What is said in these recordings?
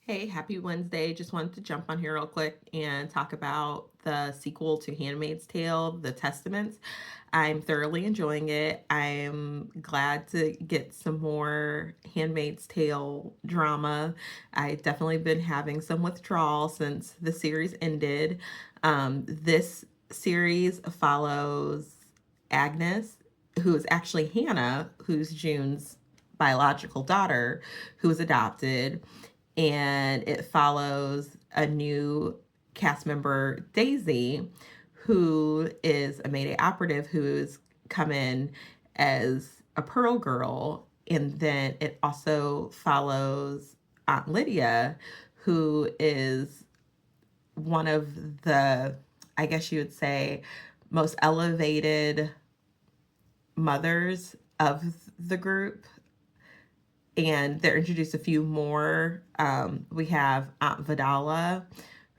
Hey, happy Wednesday. Just wanted to jump on here real quick and talk about the sequel to Handmaid's Tale, The Testaments. I'm thoroughly enjoying it. I'm glad to get some more Handmaid's Tale drama. I definitely been having some withdrawal since the series ended. This series follows Agnes, who is actually Hannah, who's June's biological daughter, who was adopted, and it follows a new cast member, Daisy, who is a Mayday operative who's come in as a Pearl Girl. And then it also follows Aunt Lydia, who is one of the, I guess you would say, most elevated mothers of the group, and they're introduced a few more. We have Aunt Vidala,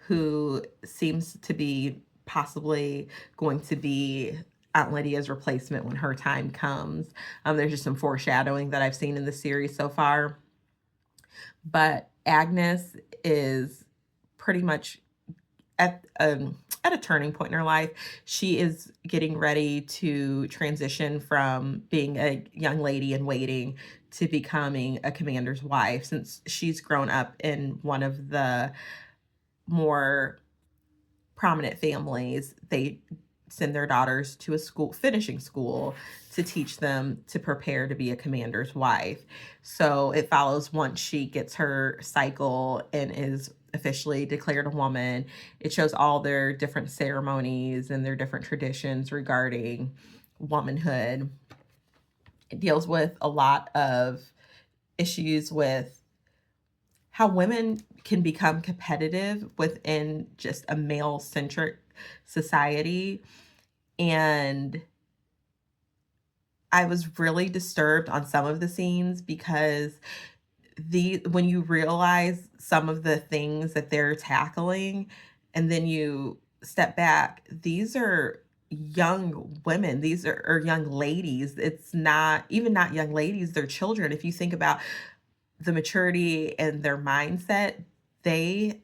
who seems to be possibly going to be Aunt Lydia's replacement when her time comes. There's just some foreshadowing that I've seen in the series so far. But Agnes is pretty much at a turning point in her life. She is getting ready to transition from being a young lady in waiting to becoming a commander's wife, since she's grown up in one of the more prominent families. They send their daughters to a school, finishing school, to teach them to prepare to be a commander's wife. So it follows once she gets her cycle and is officially declared a woman. It shows all their different ceremonies and their different traditions regarding womanhood. It deals with a lot of issues with how women can become competitive within just a male centric society. And I was really disturbed on some of the scenes because when you realize some of the things that they're tackling, and then you step back, these are young women, these are young ladies. It's not even not young ladies, they're children. If you think about the maturity and their mindset, they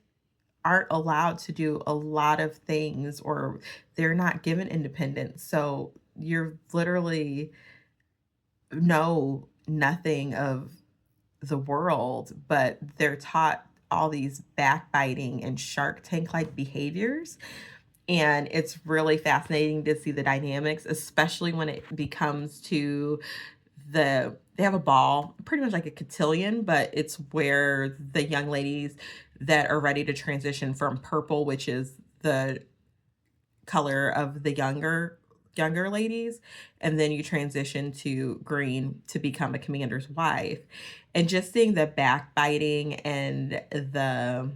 aren't allowed to do a lot of things, or they're not given independence. So you're literally know nothing of the world, but they're taught all these backbiting and Shark Tank like behaviors. And it's really fascinating to see the dynamics, especially when it becomes to they have a ball, pretty much like a cotillion, but it's where the young ladies that are ready to transition from purple, which is the color of the younger ladies, and then you transition to green to become a commander's wife. And just seeing the backbiting and the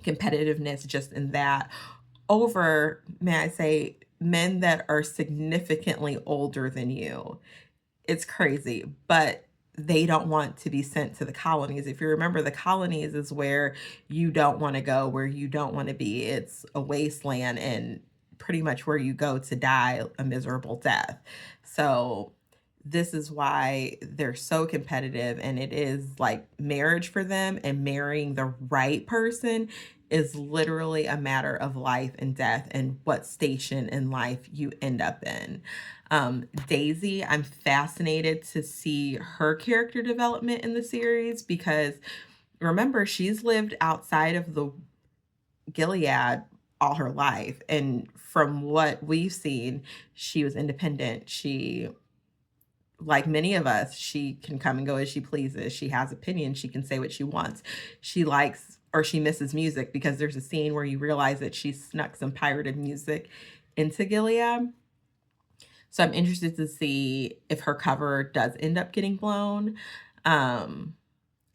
competitiveness just in that over, may I say, men that are significantly older than you. It's crazy, but they don't want to be sent to the colonies. If you remember, the colonies is where you don't want to go, where you don't want to be. It's a wasteland and pretty much where you go to die a miserable death. So this is why they're so competitive, and it is like marriage for them, and marrying the right person is literally a matter of life and death and what station in life you end up in. Daisy, I'm fascinated to see her character development in the series because remember, she's lived outside of the Gilead all her life. And from what we've seen, she was independent. She, like many of us, she can come and go as she pleases. She has opinions. She can say what she wants. She likes or she misses music, because there's a scene where you realize that she snuck some pirated music into Gilead. So I'm interested to see if her cover does end up getting blown. Um,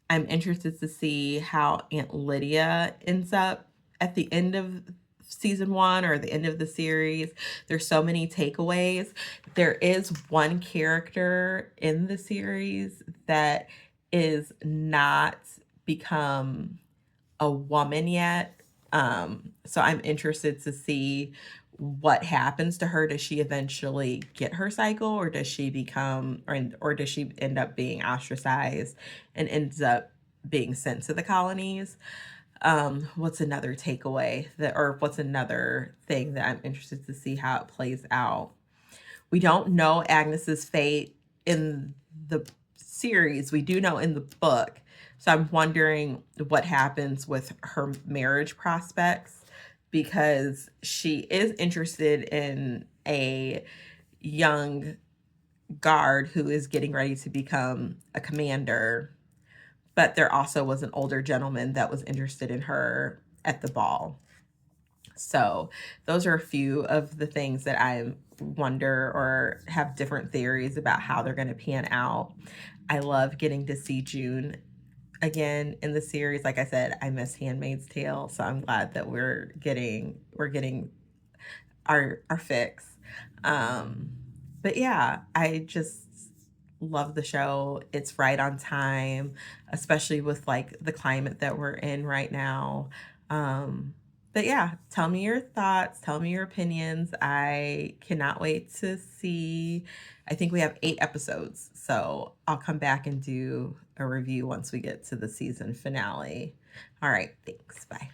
I'm interested to see how Aunt Lydia ends up at the end of season one or the end of the series. There's so many takeaways. There is one character in the series that is not become a woman yet. So I'm interested to see what happens to her. Does she eventually get her cycle, or does she become, or does she end up being ostracized and ends up being sent to the colonies. What's another takeaway or what's another thing that I'm interested to see how it plays out? We don't know Agnes's fate in the series. We do know in the book. So I'm wondering what happens with her marriage prospects, because she is interested in a young guard who is getting ready to become a commander, but there also was an older gentleman that was interested in her at the ball. So those are a few of the things that I wonder or have different theories about how they're going to pan out. I love getting to see June again in the series. Like I said, I miss Handmaid's Tale, so I'm glad that we're getting our fix. But yeah, I just love the show. It's right on time, especially with like the climate that we're in right now. But yeah, tell me your thoughts, tell me your opinions. I cannot wait to see. I think we have 8 episodes, so I'll come back and do a review once we get to the season finale. All right, thanks. Bye.